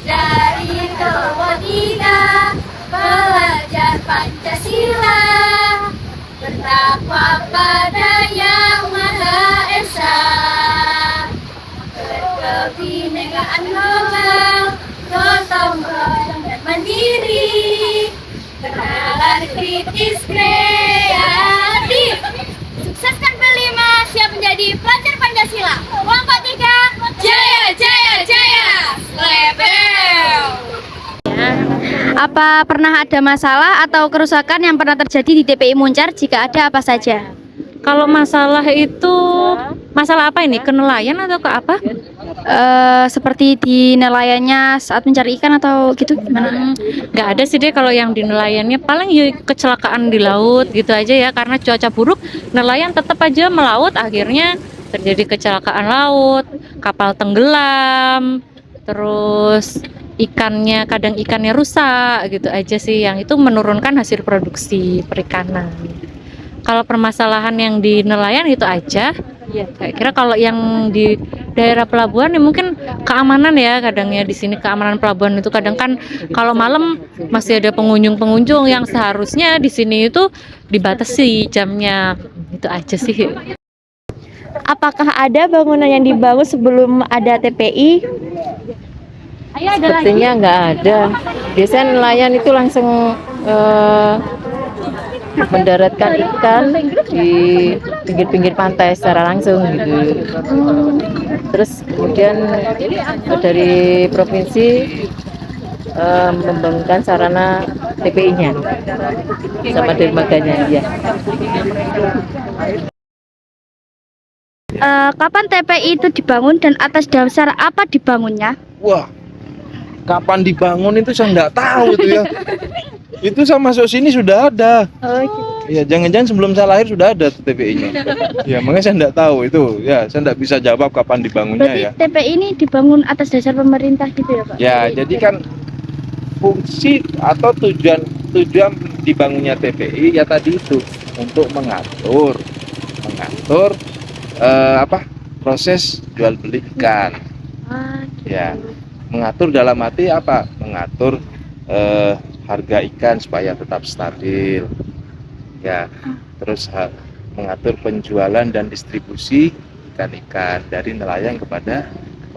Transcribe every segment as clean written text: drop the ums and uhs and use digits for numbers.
dari Tokotina, pelajar Pancasila, bertakwa pada Yang Maha Esa, berkebinekaan global, gotong royong dan mandiri, bernalar kritis kreatif, sukseskan kelima, siap menjadi pelajar Pancasila. 1, 2, 3, jaya, jaya, jaya, Lebel. Apa pernah ada masalah atau kerusakan yang pernah terjadi di TPI Muncar? Jika ada, apa saja? Kalau masalah itu, masalah apa ini? Kenelayan atau ke apa? Seperti di nelayannya saat mencari ikan atau gitu gimana? Nggak ada sih deh kalau yang di nelayannya. Paling ya kecelakaan di laut gitu aja ya. Karena cuaca buruk, nelayan tetap aja melaut. Akhirnya terjadi kecelakaan laut, kapal tenggelam, terus kadang ikannya rusak gitu aja sih. Yang itu menurunkan hasil produksi perikanan. Kalau permasalahan yang di nelayan itu aja. Ya, kira kalau yang di daerah pelabuhan ya mungkin keamanan ya, kadangnya di sini keamanan pelabuhan itu kadang kan kalau malam masih ada pengunjung-pengunjung yang seharusnya di sini itu dibatasi jamnya. Itu aja sih. Apakah ada bangunan yang dibangun sebelum ada TPI? Sepertinya nggak ada. Biasanya nelayan itu langsung mendaratkan ikan di pinggir-pinggir pantai secara langsung gitu. Terus kemudian dari provinsi membangunkan sarana TPI-nya sama dermaganya ya. Kapan TPI itu dibangun dan atas dasar apa dibangunnya? Wah, kapan dibangun itu saya nggak tahu itu ya. Itu saya masuk sini sudah ada. Oh, gitu. Ya, jangan-jangan sebelum saya lahir sudah ada TPI-nya. Ya, makanya saya nggak tahu itu. Ya, saya nggak bisa jawab kapan dibangunnya Berarti ya. TPI ini dibangun atas dasar pemerintah gitu ya, Pak? Ya, jadi kan fungsi atau tujuan dibangunnya TPI ya tadi itu untuk mengatur proses jual beli ikan. Ya, mengatur dalam arti apa? Mengatur harga ikan supaya tetap stabil. Ya, terus mengatur penjualan dan distribusi ikan-ikan dari nelayan kepada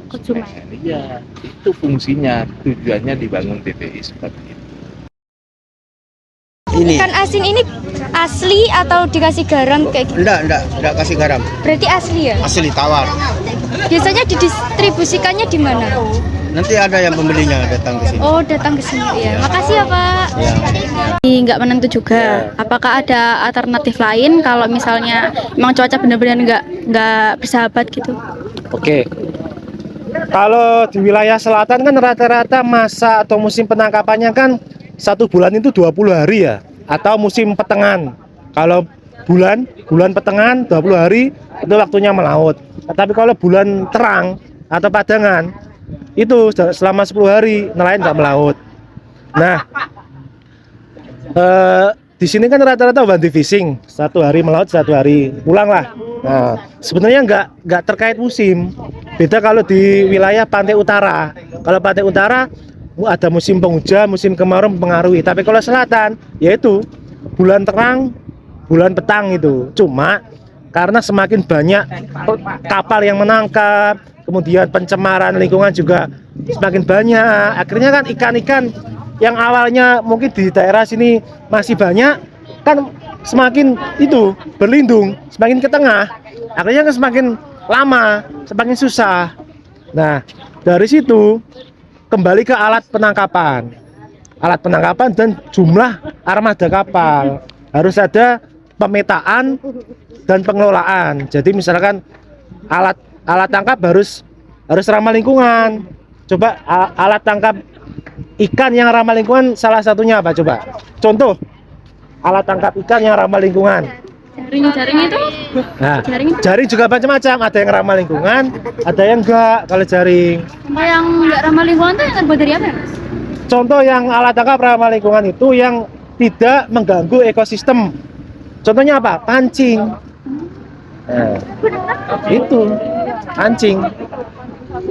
konsumen. Iya, itu fungsinya, tujuannya dibangun TPI seperti itu. Ikan asin ini asli atau dikasih garam kayak gitu? Enggak kasih garam. Berarti asli ya? Asli tawar. Biasanya didistribusikannya di mana? Nanti ada yang pembelinya datang ke sini. Oh, datang ke sini ya. Makasih ya, Pak. Ya. Nggak menentu juga. Apakah ada alternatif lain kalau misalnya memang cuaca benar-benar nggak bersahabat gitu? Oke. Kalau di wilayah selatan kan rata-rata masa atau musim penangkapannya kan 1 bulan itu 20 hari ya, atau musim petengan. Kalau bulan petengan 20 hari itu waktunya melaut. Tapi kalau bulan terang atau padangan itu selama 10 hari nelayan nggak melaut. Nah, di sini kan rata-rata one day fishing, 1 hari melaut 1 hari pulang lah. Nah, sebenarnya nggak terkait musim. Beda kalau di wilayah pantai utara. Kalau pantai utara ada musim penghujan, musim kemarau mempengaruhi. Tapi kalau selatan, yaitu bulan terang, bulan petang itu. Cuma karena semakin banyak kapal yang menangkap, kemudian pencemaran lingkungan juga semakin banyak. Akhirnya kan ikan-ikan yang awalnya mungkin di daerah sini masih banyak, kan semakin itu berlindung, semakin ke tengah. Akhirnya kan semakin lama, semakin susah. Nah, dari situ kembali ke alat penangkapan dan jumlah armada kapal. Harus ada pemetaan dan pengelolaan. Jadi misalkan alat tangkap harus ramah lingkungan. Coba alat tangkap ikan yang ramah lingkungan salah satunya apa coba? Contoh alat tangkap ikan yang ramah lingkungan. Jaring itu? Nah, jaring juga macam-macam. Ada yang ramah lingkungan, ada yang enggak. Kalau jaring. Contoh yang nggak ramah lingkungan itu yang terbuat dari apa ya, Mas? Contoh yang alat tangkap ramah lingkungan itu yang tidak mengganggu ekosistem. Contohnya apa? Pancing. Nah, itu pancing.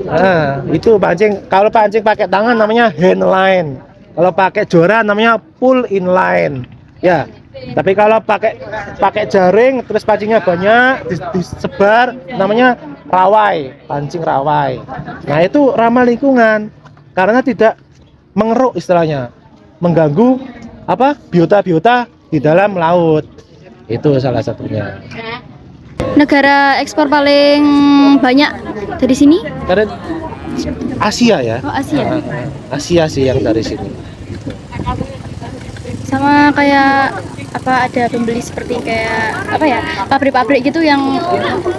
Nah, itu pancing. Kalau pancing pakai tangan namanya hand line. Kalau pakai joran namanya pull in line. Ya. Tapi kalau pakai jaring terus pancingnya banyak disebar namanya rawai, pancing rawai. Nah, itu ramah lingkungan karena tidak mengeruk istilahnya, mengganggu biota-biota di dalam laut. Itu salah satunya. Negara ekspor paling banyak dari sini? Karena Asia ya. Oh, Asia. Asia sih yang dari sini. Sama kayak ada pembeli seperti kayak pabrik-pabrik gitu yang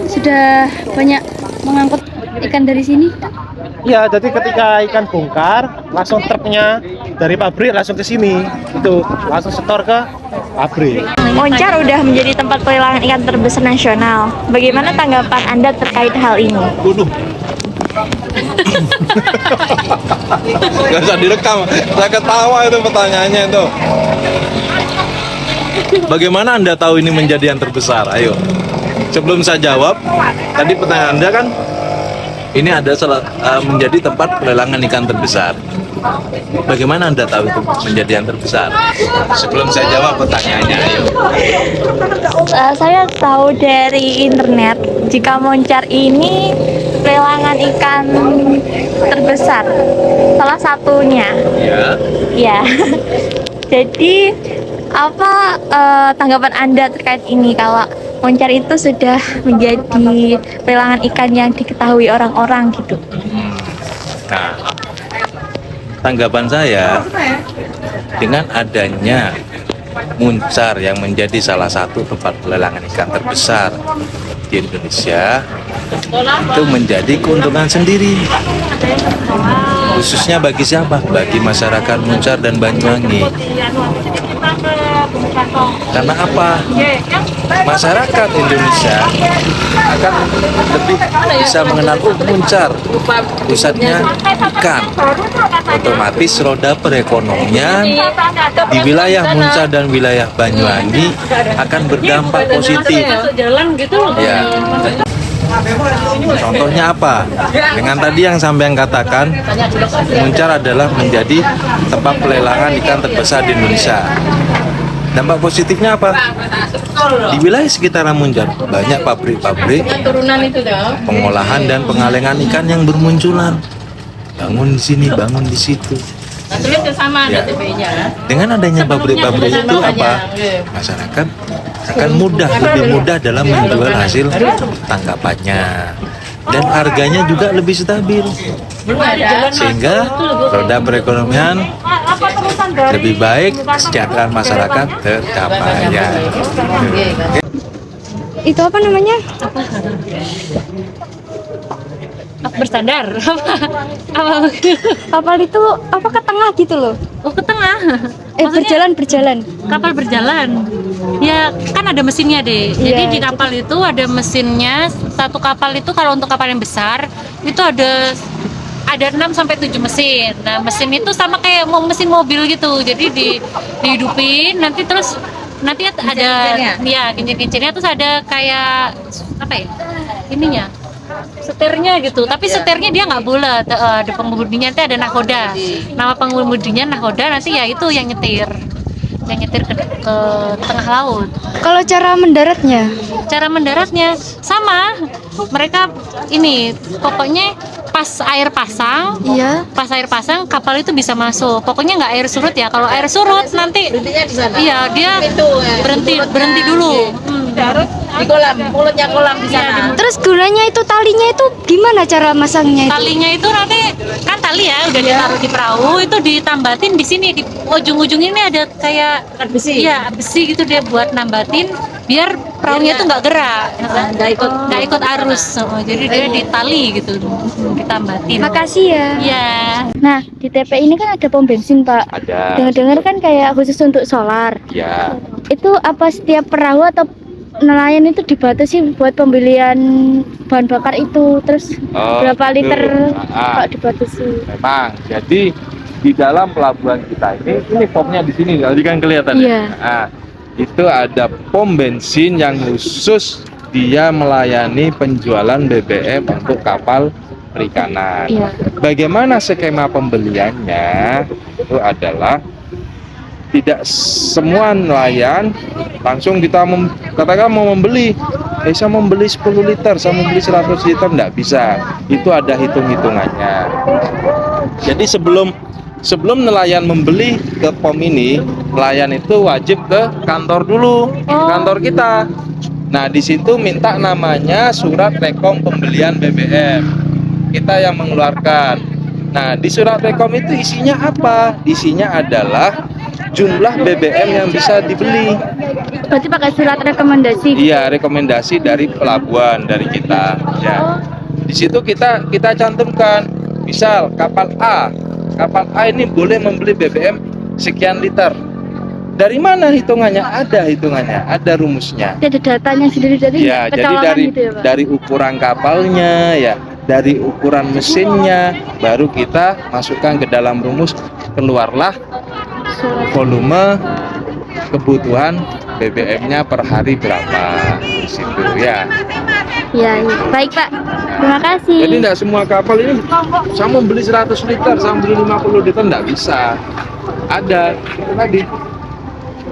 sudah banyak mengangkut ikan dari sini? Iya, jadi ketika ikan bongkar, langsung truknya dari pabrik langsung ke sini, itu langsung setor ke pabrik. Moncar udah menjadi tempat pelelangan ikan terbesar nasional. Bagaimana tanggapan Anda terkait hal ini? Gak usah direkam, saya ketawa itu pertanyaannya itu. Bagaimana Anda tahu ini menjadi yang terbesar? Ayo, sebelum saya jawab, tadi pertanyaan Anda kan, ini ada menjadi tempat pelelangan ikan terbesar. Bagaimana Anda tahu itu menjadi yang terbesar? Sebelum saya jawab pertanyaannya, ayo. Saya tahu dari internet jika Moncar ini pelelangan ikan terbesar, salah satunya. Ya. Ya. Jadi apa tanggapan Anda terkait ini kalau Moncar itu sudah menjadi pelelangan ikan yang diketahui orang-orang gitu? Nah, tanggapan saya dengan adanya Moncar yang menjadi salah satu tempat pelelangan ikan terbesar di Indonesia, itu menjadi keuntungan sendiri, khususnya bagi siapa? Bagi masyarakat Moncar dan Banyuwangi. Karena apa? Masyarakat Indonesia akan lebih bisa mengenal Moncar, pusatnya ikan. Otomatis roda perekonomian di wilayah Moncar dan wilayah Banyuwangi akan berdampak positif. Ya. Contohnya apa? Dengan tadi yang sampean katakan, Moncar adalah menjadi tempat pelelangan ikan terbesar di Indonesia. Dampak positifnya apa? Di wilayah sekitaran Moncar banyak pabrik-pabrik pengolahan dan pengalengan ikan yang bermunculan. Bangun di sini, bangun di situ. Ya. Dengan adanya pabrik-pabrik itu apa? Masyarakat akan lebih mudah dalam menjual hasil tangkapannya. Dan harganya juga lebih stabil. Sehingga roda perekonomian lebih baik, kesejahteraan masyarakat tercapai. Ya. Itu apa namanya? Bersandar. Kapal itu ke tengah gitu loh? Oh, ke tengah. Maksudnya Berjalan. kapal berjalan. Ya, kan ada mesinnya deh. Jadi di kapal itu ada mesinnya. Satu kapal itu kalau untuk kapal yang besar itu ada 6 sampai 7 mesin. Nah, mesin itu sama kayak mesin mobil gitu. Jadi dihidupin nanti ada kincir-kincirnya, terus ada kayak ininya, setirnya gitu. Tapi setirnya dia nggak bulat. Ada pengemudinya, nanti ada nahoda. Nama pengemudinya nahoda, nanti ya itu yang nyetir ke tengah laut. Kalau cara mendaratnya? Cara mendaratnya sama, mereka ini pokoknya pas air pasang, kapal itu bisa masuk. Pokoknya nggak air surut ya. Kalau air surut nanti, iya dia berhenti dulu. Di kolam, mulutnya kolam di sana. Terus gunanya itu talinya itu gimana cara masangnya itu? Talinya itu nanti kan tali ya udah ditaruh di perahu, itu ditambatin di sini di ujung-ujung ini ada kayak besi. Iya, besi gitu dia buat nambatin biar perahunya itu nggak gerak, nggak ikut arus. Jadi dia ditali gitu, ditambatin. Makasih ya. Iya. Nah, di TP ini kan ada pom bensin, Pak. Ada. Dengar-dengar kan kayak khusus untuk solar. Ya. Itu apa setiap perahu atau nelayan itu dibatasi buat pembelian bahan bakar itu, terus berapa liter Pak dibatasi? Memang. Jadi di dalam pelabuhan kita ini formnya di sini, tadi kan kelihatan. Iya. Nah, itu ada pom bensin yang khusus dia melayani penjualan BBM untuk kapal perikanan. Iya. Bagaimana skema pembeliannya? Itu adalah tidak semua nelayan langsung kita katakan mau membeli, saya mau membeli 10 liter, saya mau membeli 100 liter, enggak bisa. Itu ada hitung-hitungannya. Jadi sebelum nelayan membeli ke POM ini, nelayan itu wajib ke kantor dulu, kantor kita. Nah, di situ minta namanya surat rekom pembelian BBM. Kita yang mengeluarkan. Nah, di surat rekom itu isinya apa? Isinya adalah jumlah BBM yang bisa dibeli. Berarti pakai surat rekomendasi. Iya, rekomendasi dari pelabuhan dari kita. Ya. Di situ kita cantumkan, misal kapal A ini boleh membeli BBM sekian liter. Dari mana hitungannya? Ada hitungannya, ada rumusnya. Ada datanya sendiri dari Ya, jadi gitu ya, Pak? dari ukuran kapalnya, ya, dari ukuran mesinnya, baru kita masukkan ke dalam rumus, keluarlah volume kebutuhan BBM-nya per hari berapa. Di situ ya. Ya, ya. Baik, Pak. Terima kasih. Jadi tidak semua kapal ini saya mau beli 100 liter, saya mau beli 50 liter, tidak bisa. Ada itu tadi.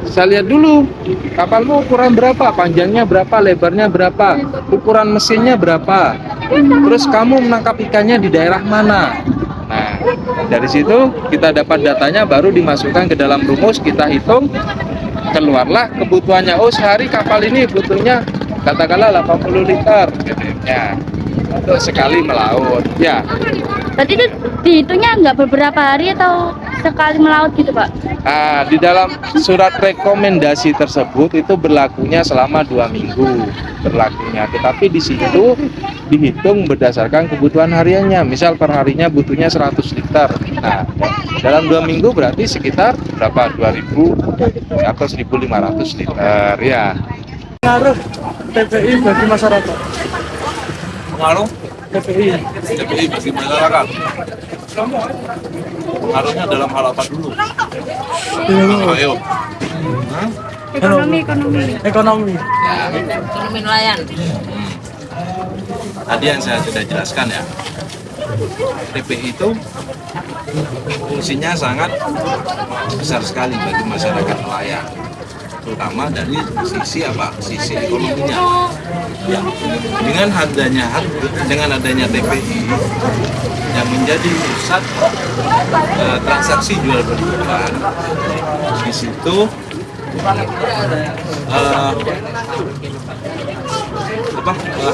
Saya lihat dulu kapalmu ukuran berapa, panjangnya berapa, lebarnya berapa, ukuran mesinnya berapa, terus kamu menangkap ikannya di daerah mana. Nah, dari situ kita dapat datanya, baru dimasukkan ke dalam rumus, kita hitung, keluarlah kebutuhannya. Oh, sehari kapal ini butuhnya katakanlah 80 liter BBM-nya untuk sekali melaut. Ya. Berarti itu dihitungnya nggak beberapa hari atau sekali melaut gitu, Pak? Nah, di dalam surat rekomendasi tersebut itu berlakunya selama 2 minggu berlakunya. Tetapi di situ dihitung berdasarkan kebutuhan hariannya. Misal per harinya butuhnya 100 liter. Nah, dalam 2 minggu berarti sekitar berapa? 2.000 atau 1.500 liter ya. Pengaruh TPI bagi masyarakat. Pengaruh TPI. TPI bagi masyarakat. Pengaruhnya dalam hal apa dulu? Ayo. Ekonomi. Ekonomi nelayan. Tadi yang saya sudah jelaskan ya, TPI itu fungsinya sangat besar sekali bagi masyarakat nelayan, terutama dari sisi apa? Sisi ekonominya. Ya, dengan adanya TPI yang menjadi pusat transaksi jual beli ikan, di situ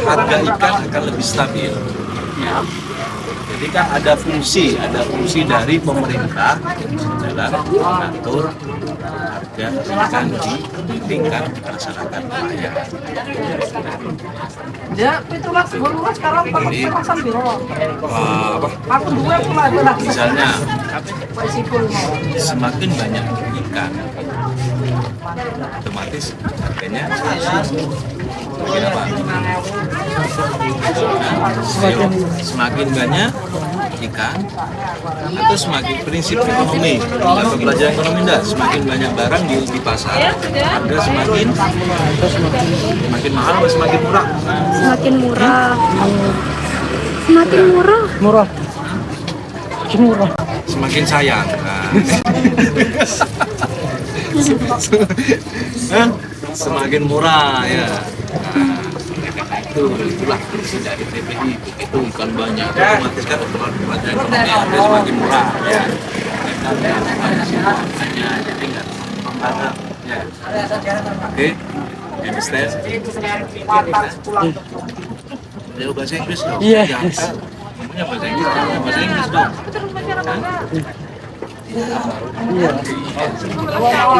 harga ikan akan lebih stabil. Ya. Jadi kan ada fungsi dari pemerintah dalam mengatur harga ikan di tingkat masyarakat nelayan. Jadi, misalnya semakin banyak ikan, otomatis harganya semakin apa? Semakin banyak ikan atau semakin prinsip ekonomi atau pelajaran ekonomi enggak, semakin banyak barang di pasar, harga semakin mahal atau semakin murah? Semakin murah. Semakin murah. Murah. Makin murah. Semakin sayang. Semakin murah ya. Itulah fungsi dari TPI. Begitu ikan banyak, otomatis kan pelajaran ekonomi harga semakin murah ya. Jadi nggak membantu ya. Oke, understand? Ya bahasa Inggris dong. Iya. Ngomongnya bahasa Inggris dong. Iya.